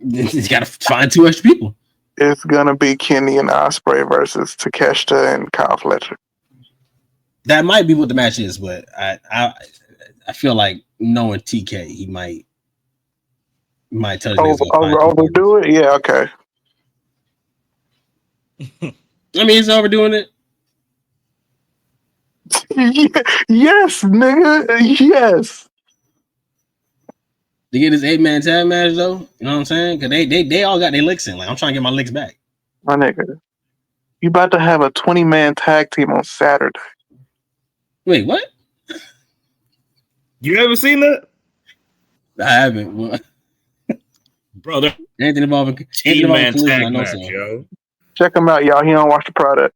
He's got to find 2 extra people. It's gonna be Kenny and Ospreay versus Takeshita and Kyle Fletcher. That might be what the match is, but I feel like knowing TK, he might tell his niggas overdo it. Yeah, okay. I mean, he's overdoing it. Yes, nigga. Yes. To get his 8-man tag match, though, you know what I'm saying? Because they all got their licks in. Like, I'm trying to get my licks back. My nigga, you about to have a 20-man tag team on Saturday. Wait, what? You haven't seen that? I haven't. Brother. Anything involving Collision, Collision, I know match, so. yo. Check him out, y'all. He don't watch the product.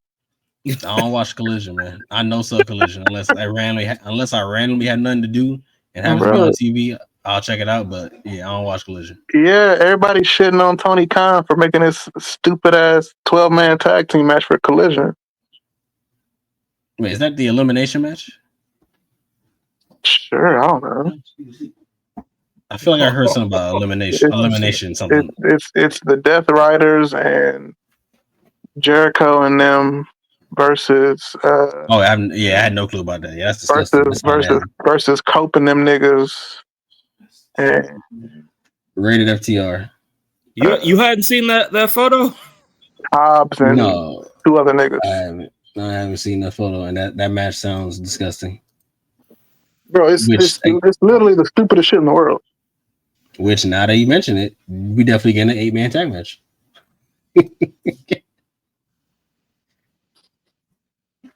I don't watch Collision, man. I know Sub Collision unless I randomly had nothing to do and have it be on TV. I'll check it out, but yeah, I don't watch Collision. Yeah, everybody's shitting on Tony Khan for making this stupid ass 12-man tag team match for Collision. Wait, is that the elimination match? Sure, I don't know. I feel like I heard something about elimination something. It's the Death Riders and Jericho and them versus. I had no clue about that. Yeah, that's disgusting. Versus Cope and them niggas. And Rated FTR. You hadn't seen that photo? Hobbs and 2 other niggas. I haven't seen that photo, and that match sounds disgusting. Bro, it's literally the stupidest shit in the world. Which, now that you mention it, we definitely get an 8-man tag match.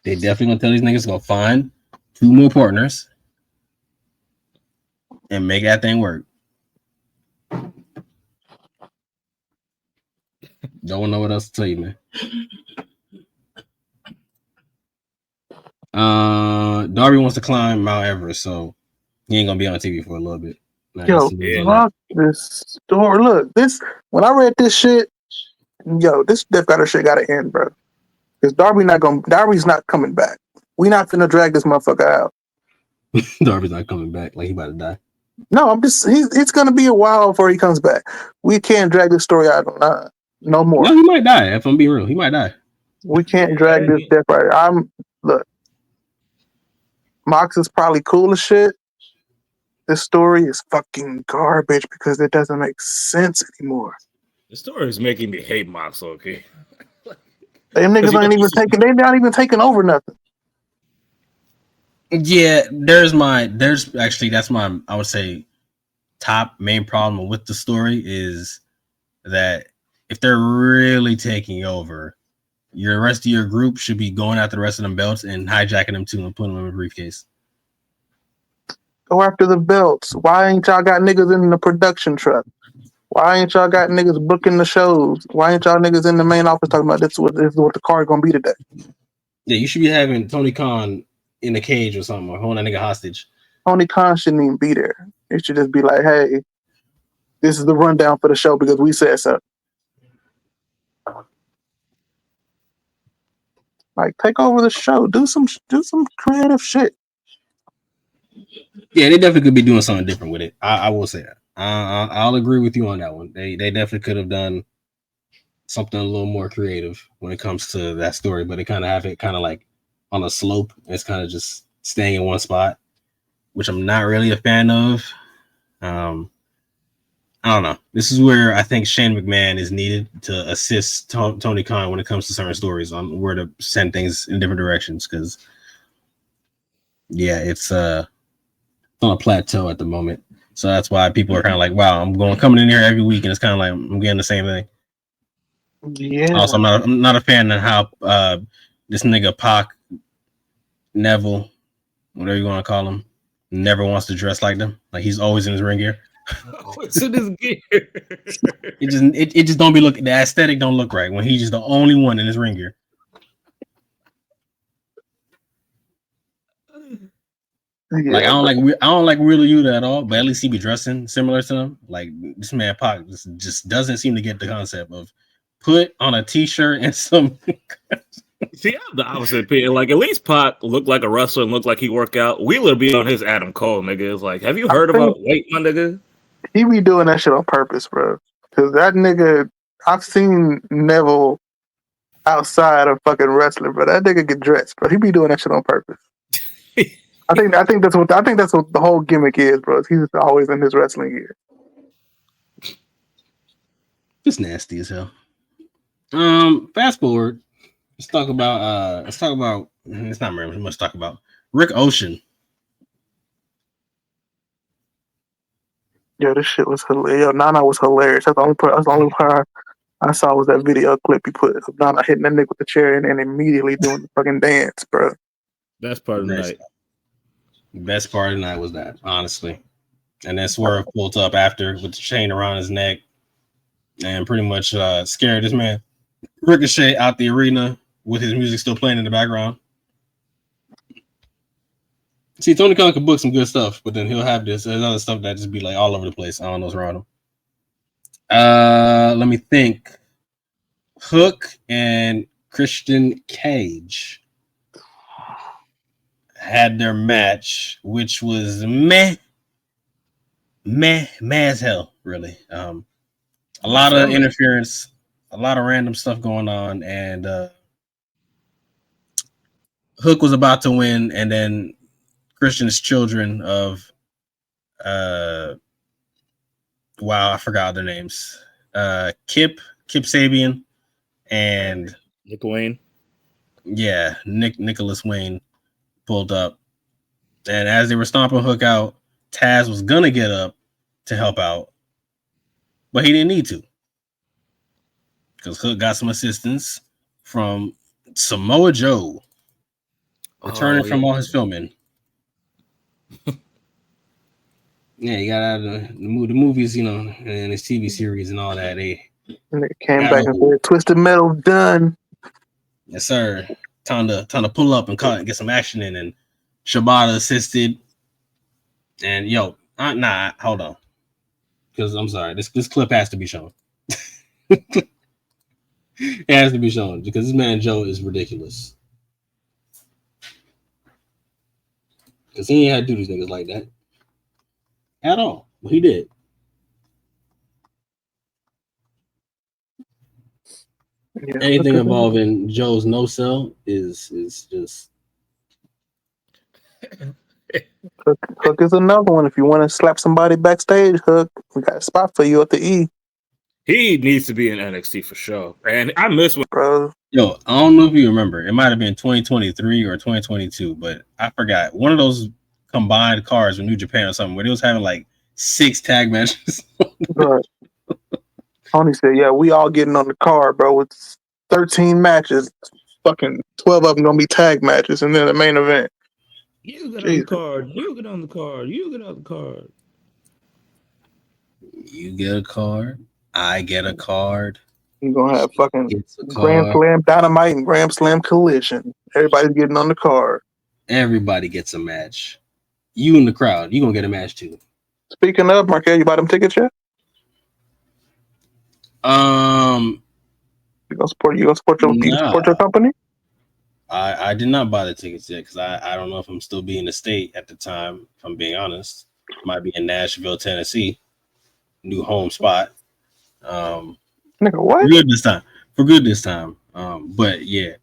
They definitely gonna tell these niggas to go find 2 more partners and make that thing work. Don't know what else to tell you, man. Darby wants to climb Mount Everest, so he ain't gonna be on TV for a little bit. Yo, fuck this story. Look, when I read this shit, this Death Rider shit gotta end, bro. Because Darby's not coming back. We not finna drag this motherfucker out. Darby's not coming back, like he about to die. No, it's gonna be a while before he comes back. We can't drag this story out no more. No, he might die. If I'm being real, he might die. We can't drag this Death Rider. Look, Mox is probably cool as shit. This story is fucking garbage because it doesn't make sense anymore. The story is making me hate Mox, okay? Them niggas they're not even taking over nothing. Yeah, that's my, I would say, top main problem with the story is that if they're really taking over, your rest of your group should be going after the rest of them belts and hijacking them too and putting them in a briefcase. Go after the belts. Why ain't y'all got niggas in the production truck? Why ain't y'all got niggas booking the shows? Why ain't y'all niggas in the main office talking about this is what the card gonna be today? Yeah, you should be having Tony Khan in a cage or something, or holding that nigga hostage. Tony Khan shouldn't even be there. It should just be like, hey, this is the rundown for the show because we said so. Like, take over the show. Do some creative shit. Yeah, they definitely could be doing something different with it. I will say that. I'll agree with you on that one. They definitely could have done something a little more creative when it comes to that story, but they kind of have it kind of like on a slope. It's kind of just staying in one spot, which I'm not really a fan of. I don't know. This is where I think Shane McMahon is needed to assist Tony Khan when it comes to certain stories on where to send things in different directions. Because, yeah, it's on a plateau at the moment. So that's why people are kind of like, wow, coming in here every week, and it's kind of like I'm getting the same thing. Yeah. Also, I'm not a fan of how this nigga Pac, Neville, whatever you want to call him, never wants to dress like them. Like he's always in his ring gear. What's in his gear? It just don't be looking. The aesthetic don't look right when he's just the only one in his ring gear. Yeah. Like I don't like Wheeler Yuta at all, but at least he be dressing similar to them. Like this man Pac just doesn't seem to get the concept of put on a t-shirt and some. See, I'm the opposite opinion. Like at least Pac looked like a wrestler and looked like he work out. Wheeler be on his Adam Cole, nigga. It's like, have you heard about weight, my nigga? He be doing that shit on purpose, bro. Because that nigga, I've seen Neville outside of fucking wrestling, but that nigga get dressed, bro. He be doing that shit on purpose. I think that's what the whole gimmick is, bro. He's just always in his wrestling gear. It's nasty as hell. Fast forward. Let's talk about it's not very much to talk about. Rick Ocean. Yo, this shit was hilarious. Yo, Nana was hilarious. That's the only part I saw was that video clip he put of Nana hitting that nigga with the chair and immediately doing the fucking dance, bro. That's part of the night. Best part of the night was that, honestly. And then Swerve pulled up after with the chain around his neck and pretty much scared this man. Ricochet out the arena with his music still playing in the background. See, Tony Khan can book some good stuff, but then he'll have there's other stuff that just be like all over the place. I don't know what's wrong with him. Let me think. Hook and Christian Cage had their match, which was meh as hell, really. A lot of interference, a lot of random stuff going on, and Hook was about to win, and then Christian's children of I forgot their names. Kip Sabian and Nick Wayne. Yeah, Nicholas Wayne pulled up. And as they were stomping Hook out, Taz was gonna get up to help out, but he didn't need to. Because Hook got some assistance from Samoa Joe returning from all his filming. Yeah, he got out of the movies, and his TV series and all that. They came back and said, "Twisted Metal done." Yes, sir. Time to pull up and get some action in. And Shibata assisted. And hold on, because I'm sorry, this clip has to be shown. It has to be shown because this man Joe is ridiculous. Because he ain't had to do these niggas like that at all. But he did. Yeah, anything involving Joe's no sell is just. Hook is another one. If you want to slap somebody backstage, Hook, we got a spot for you at the E. He needs to be in NXT for sure. And I miss when, bro. Yo, I don't know if you remember. It might have been 2023 or 2022, but I forgot. One of those combined cards with New Japan or something where they was having like 6 tag matches. Right. Tony said, "Yeah, we all getting on the card, bro. It's 13 matches. Fucking 12 of them gonna be tag matches, and then the main event." You get on the card. You get on the card. You get on the card. You get a card. I get a card. You're gonna have fucking Grand Slam Dynamite and Grand Slam Collision. Everybody's getting on the card. Everybody gets a match. You in the crowd, you gonna get a match too. Speaking of, Marquiz, you bought them tickets yet? You gonna support your company? I did not buy the tickets yet because I don't know if I'm still being in the state at the time. If I'm being honest, might be in Nashville, Tennessee, new home spot. Nigga, what? For good this time. But yeah.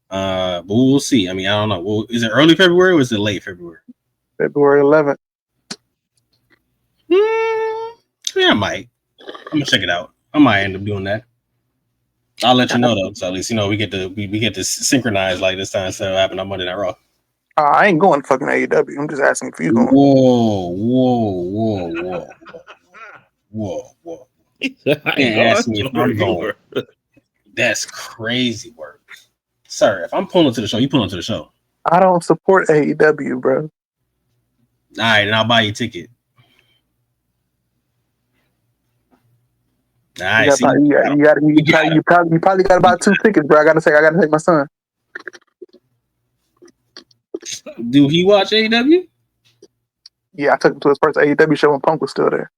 But we'll see. I mean, I don't know. Well, is it early February or is it late February? February 11th. Yeah, I might. I'm gonna check it out. I might end up doing that. I'll let you know though, so at least we get to synchronize like this time. So it happened on Monday Night Raw. I ain't going to fucking AEW. I'm just asking if you going. Whoa. Ask me if I'm going. That's crazy work, sir. If I'm pulling to the show, you pulling to the show. I don't support AEW, bro. All right, and I'll buy you a ticket. You probably got about 2 tickets, bro. I gotta take my son. Do he watch AEW? Yeah, I took him to his first AEW show when Punk was still there.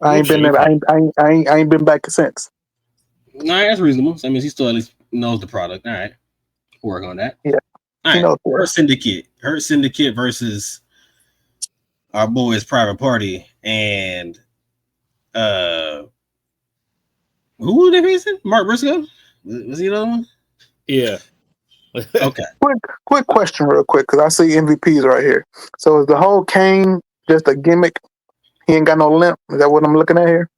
I ain't been there. I ain't been back since. All right, that's reasonable. So that means he still at least knows the product. All right, work on that. Yeah. All right. Her Syndicate versus our boys Private Party, and Who were they facing? Mark Briscoe? Was he the other one? Yeah. Okay. Quick question, real quick, because I see MVPs right here. So is the whole Kane just a gimmick? He ain't got no limp. Is that what I'm looking at here?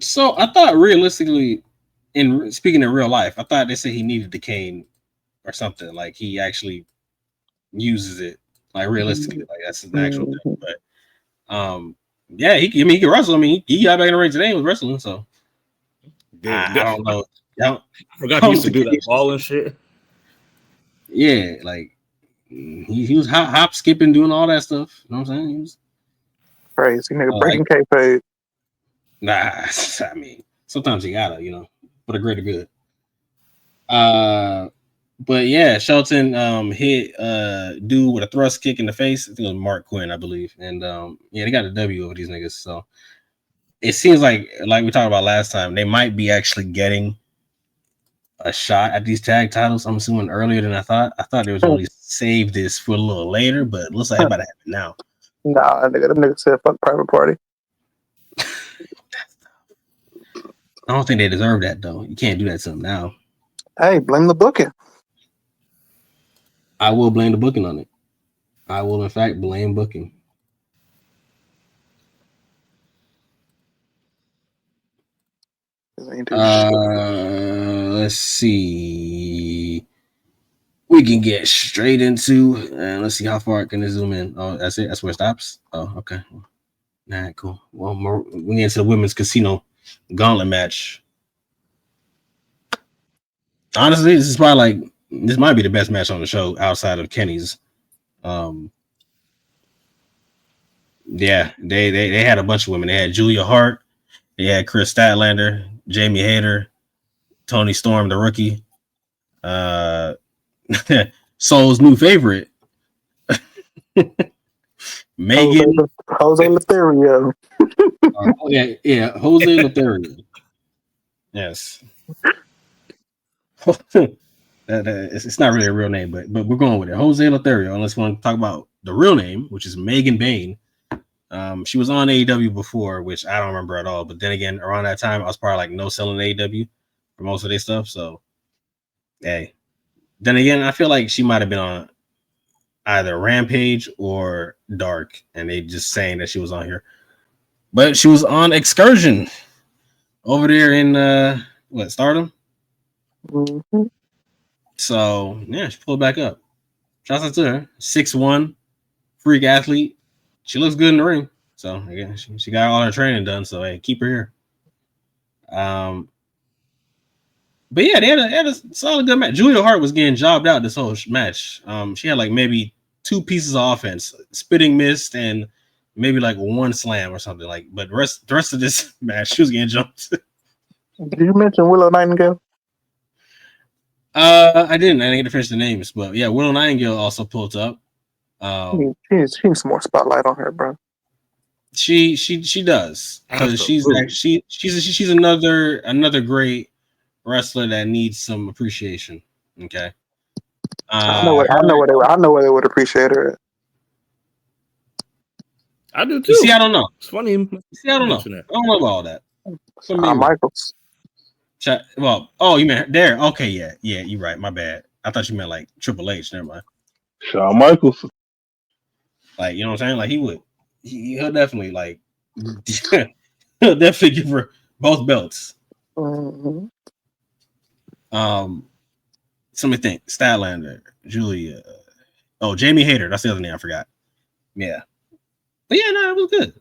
So I thought realistically, in speaking in real life, I thought they said he needed the cane or something. Like he actually uses it. Like realistically, like that's an actual thing. But yeah, he can wrestle. I mean, he got back in the ring today and was wrestling. So I don't know. I forgot he used to do that ball and shit. Yeah, like he was hop, skipping, doing all that stuff. You know what I'm saying? He was crazy nigga breaking kayfabe. Nah, I mean, sometimes you gotta, for the greater good. But yeah, Shelton hit dude with a thrust kick in the face. I think it was Mark Quinn, I believe. And yeah, they got a W over these niggas. So it seems like we talked about last time, they might be actually getting a shot at these tag titles. I'm assuming earlier than I thought. I thought they was only save this for a little later, but it looks like it's about to happen now. Nah, them niggas said fuck private party. I don't think they deserve that though. You can't do that to them now. Hey, blame the booking. I will blame the booking on it. I will, in fact, blame booking. Let's see. We can get straight into, and let's see how far can it zoom in. Oh, that's it. That's where it stops. Oh, okay. Nah, cool. Well, we get into the women's casino gauntlet match. Honestly, this might be the best match on the show outside of Kenny's. Yeah, they had a bunch of women. They had Julia Hart, they had Kris Statlander, Jamie Hayter, Toni Storm, the rookie, Soul's new favorite, Megan, Jose Lothario. yeah, Jose Lothario. Yes. It's not really a real name, but we're going with it. Jose Lothario. Unless we want to talk about the real name, which is Megan Bain. She was on AEW before, which I don't remember at all. But then again, around that time, I was probably like no selling AEW for most of their stuff. So, hey. Then again, I feel like she might have been on either Rampage or Dark, and they just saying that she was on here. But she was on Excursion over there in Stardom. Mm-hmm. So yeah, she pulled back up. Shouts out to her. 6'1", freak athlete. She looks good in the ring. So again, she got all her training done. So hey, keep her here. But yeah, they had a solid good match. Julia Hart was getting jobbed out this whole match. She had like maybe 2 pieces of offense, spitting mist, and maybe like 1 slam or something. But the rest of this match, she was getting jumped. Did you mention Willow Nightingale? I didn't get to finish the names, but yeah, Willow Nightingale also pulled up. She needs more spotlight on her, bro. She does, because she's another great wrestler that needs some appreciation. Okay. I know where they would appreciate her. I do too. You see, I don't know. It's funny. See, I don't know. I don't know about all that. Michaels. Well, oh, you meant there? Okay, yeah, you're right. My bad. I thought you meant like Triple H. Never mind. Shawn Michaels. Like, you know what I'm saying? Like he'll definitely he'll definitely give her both belts. Mm-hmm. Somebody think Statlander, Julia. Oh, Jamie Hayter. That's the other name I forgot. Yeah. But yeah, no, it was good.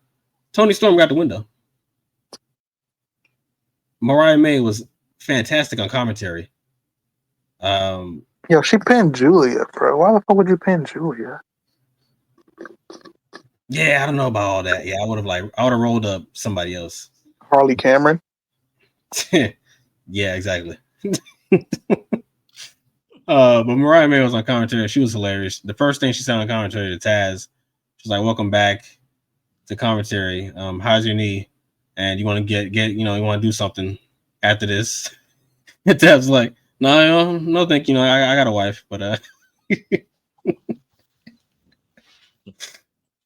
Toni Storm got the window. Mariah May was fantastic on commentary. Yo, she pinned Julia, bro. Why the fuck would you pin Julia? Yeah, I don't know about all that. Yeah, I would have rolled up somebody else. Harley Cameron. Yeah, exactly. But Mariah May was on commentary. She was hilarious. The first thing she said on commentary to Taz, she was like, "Welcome back to commentary. How's your knee? And you want to get you want to do something after this?" And Taz was like, "No, thank you. I got a wife, but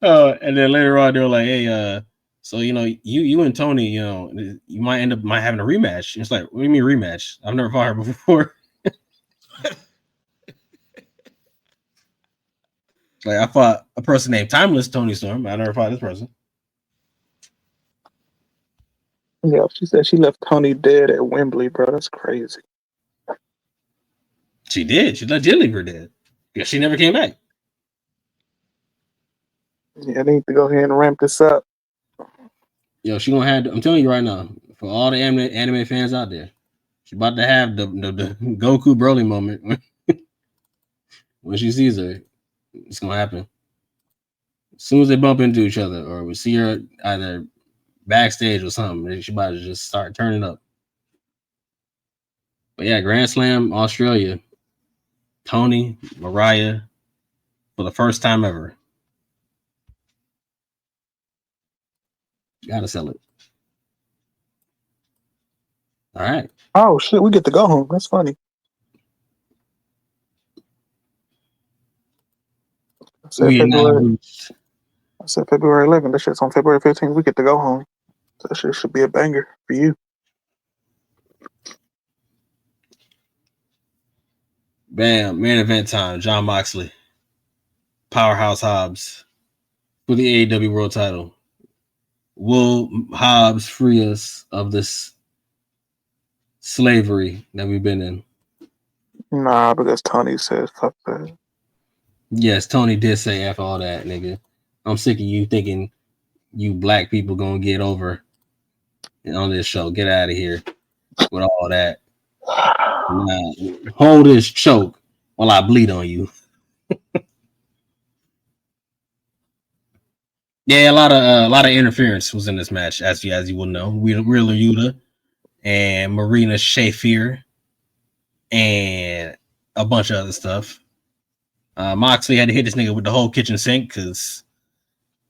and then later on they were like, "Hey, So you and Tony, you might end up having a rematch. It's like, what do you mean rematch? I've never fought her before. Like I fought a person named Timeless Tony Storm. I never fought this person. Yeah, she said she left Tony dead at Wembley, bro. That's crazy. She did. She did leave her dead. Yeah, she never came back. Yeah, they need to go ahead and ramp this up. Yo, she gonna have. I'm telling you right now, for all the anime fans out there, she about to have the Goku Broly moment when she sees her. It's gonna happen as soon as they bump into each other, or we see her either backstage or something. She about to just start turning up. But yeah, Grand Slam Australia, Tony, Mariah, for the first time ever. Gotta sell it. All right. Oh shit, we get to go home. That's funny. I said February 11th. That shit's on February 15th. We get to go home. So that shit should be a banger for you. Bam, main event time. Jon Moxley, Powerhouse Hobbs for the AEW World Title. Will Hobbs free us of this slavery that we've been in? Nah, because Tony says fuck that. Yes, Tony did say F all that, nigga. I'm sick of you thinking you black people gonna get over on this show. Get out of here with all that. Nah, hold this choke while I bleed on you. Yeah, a lot of interference was in this match, as you will know. Wheeler Yuta and Marina Shafir and a bunch of other stuff. Moxley had to hit this nigga with the whole kitchen sink because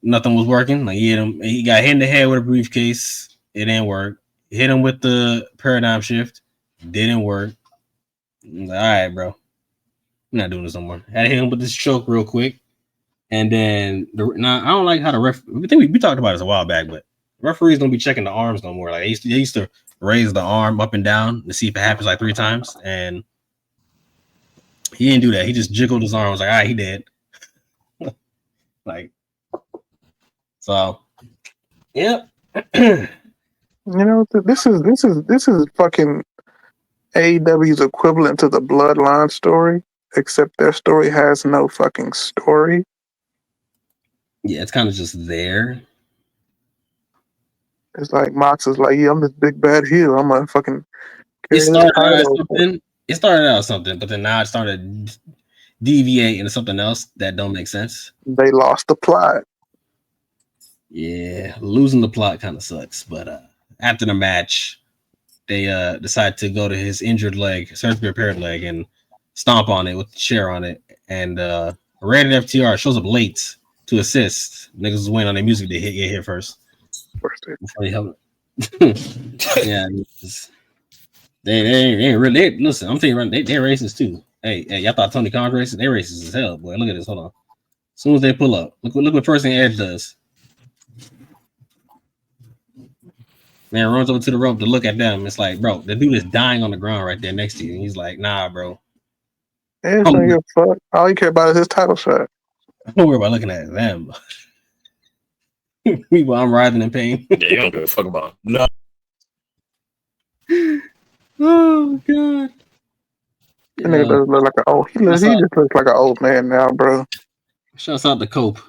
nothing was working. Like he got hit in the head with a briefcase. It didn't work. Hit him with the paradigm shift. Didn't work. Like, all right, bro. I'm not doing this no more. Had to hit him with this choke real quick. And then I don't like how the ref. I think we talked about this a while back, but referees don't be checking the arms no more. Like they used to raise the arm up and down to see if it happens like 3 times, and he didn't do that. He just jiggled his arm. I was like, all right, he did. Like, so, yep. You know, this is fucking AEW's equivalent to the Bloodline story, except their story has no fucking story. Yeah, it's kind of just there. It's like Mox is like, yeah, I'm this big bad heel. I'm gonna fucking carry It started this title. out something, but then now it started deviate into something else that don't make sense. They lost the plot. Yeah, losing the plot kind of sucks. But after the match, they decide to go to his injured leg, surgically repaired leg, and stomp on it with the chair on it. And Rated FTR shows up late to assist. Niggas was waiting on their music to get hit first. Before they help. Yeah, they ain't really. Listen, I'm telling you, right, they're racist too. Hey, y'all thought Tony Khan's racist? They're racist as hell, boy. Look at this. Hold on. As soon as they pull up, look what first thing Edge does. Man runs over to the rope to look at them. It's like, bro, the dude is dying on the ground right there next to you. And he's like, nah, bro. Edge don't give a fuck. All he care about is his title shot. Don't worry about looking at them. I'm writhing in pain. Yeah, you don't give a fuck about no. Oh god. That nigga does look like an old. He just looks like an old man now, bro. Shouts out to Cope.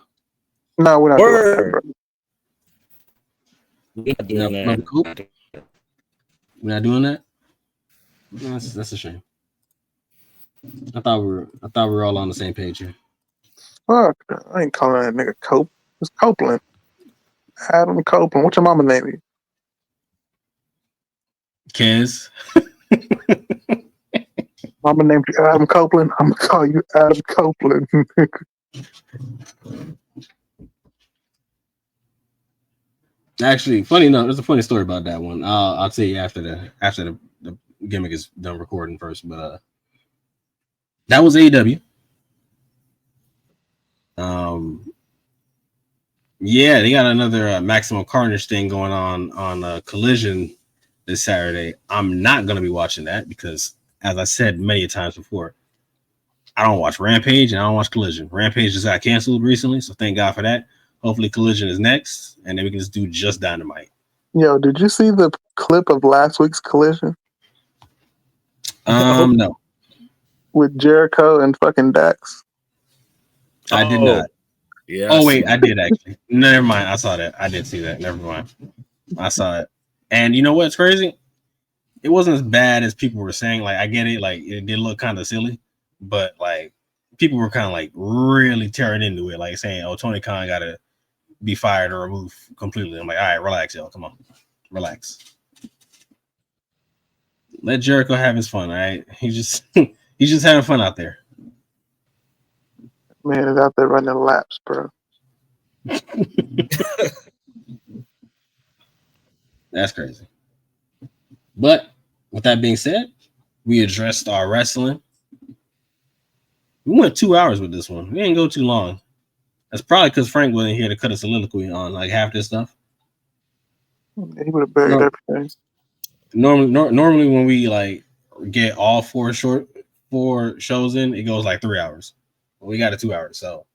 No, we're not doing that, bro. We're not doing that. We're not doing that. That's a shame. I thought we were all on the same page here. Fuck, I ain't calling that nigga Cope. It's Copeland. Adam Copeland. What's your mama name? You? Kez. Mama named you Adam Copeland. I'm gonna call you Adam Copeland. Actually, funny enough, there's a funny story about that one. I'll tell you after the gimmick is done recording first. But that was AEW. Yeah, they got another Maximum Carnage thing going on Collision this Saturday. I'm not gonna be watching that because, as I said many times before, I don't watch Rampage and I don't watch Collision. Rampage just got canceled recently, so thank God for that. Hopefully, Collision is next, and then we can just do just Dynamite. Yo, did you see the clip of last week's Collision No, with Jericho and fucking Dax? I did not. Yes. Oh wait, I did actually. Never mind. I saw that. I did see that. Never mind. I saw it. And you know what's crazy? It wasn't as bad as people were saying. Like, I get it. Like, it did look kind of silly, but like people were kind of like really tearing into it, like saying, "Oh, Tony Khan got to be fired or removed completely." I'm like, all right, relax, y'all. Come on, relax. Let Jericho have his fun. All right, he's just having fun out there. Man is out there running laps, bro. That's crazy. But with that being said, we addressed our wrestling. We went 2 hours with this one. We didn't go too long. That's probably because Frank wasn't here to cut a soliloquy on like half this stuff. He would have buried everything. Normally when we like get all four shows in, it goes like 3 hours. We got it 2 hours, so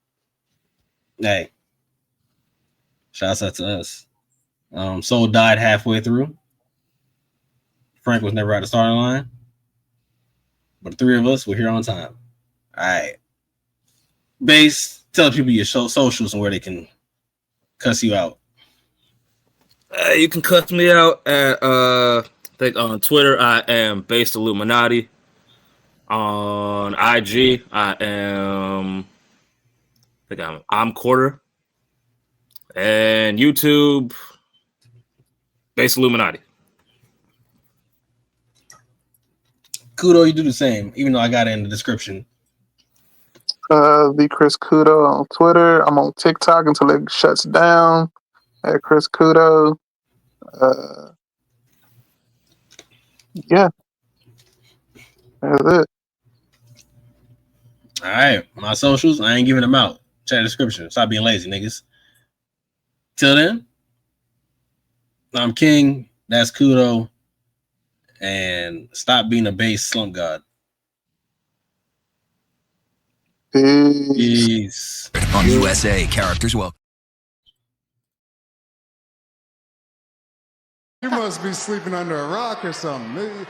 hey, shouts out to us. Soul died halfway through. Frank was never at the starting line, but the three of us were here on time. All right, Base, tell people your socials and where they can cuss you out. You can cuss me out at I think on Twitter I am Based Illuminati. On IG I am I'm Quarter. And YouTube Based Illuminati. Kudo, you do the same, even though I got it in the description. The Kris Kudo on Twitter. I'm on TikTok until it shuts down at Kris Kudo. Yeah. That's it. All right, my socials, I ain't giving them out. Check the description. Stop being lazy, niggas. Till then, I'm King. That's Kudo. And stop being a base slump god. Peace. On USA, characters welcome. You must be sleeping under a rock or something.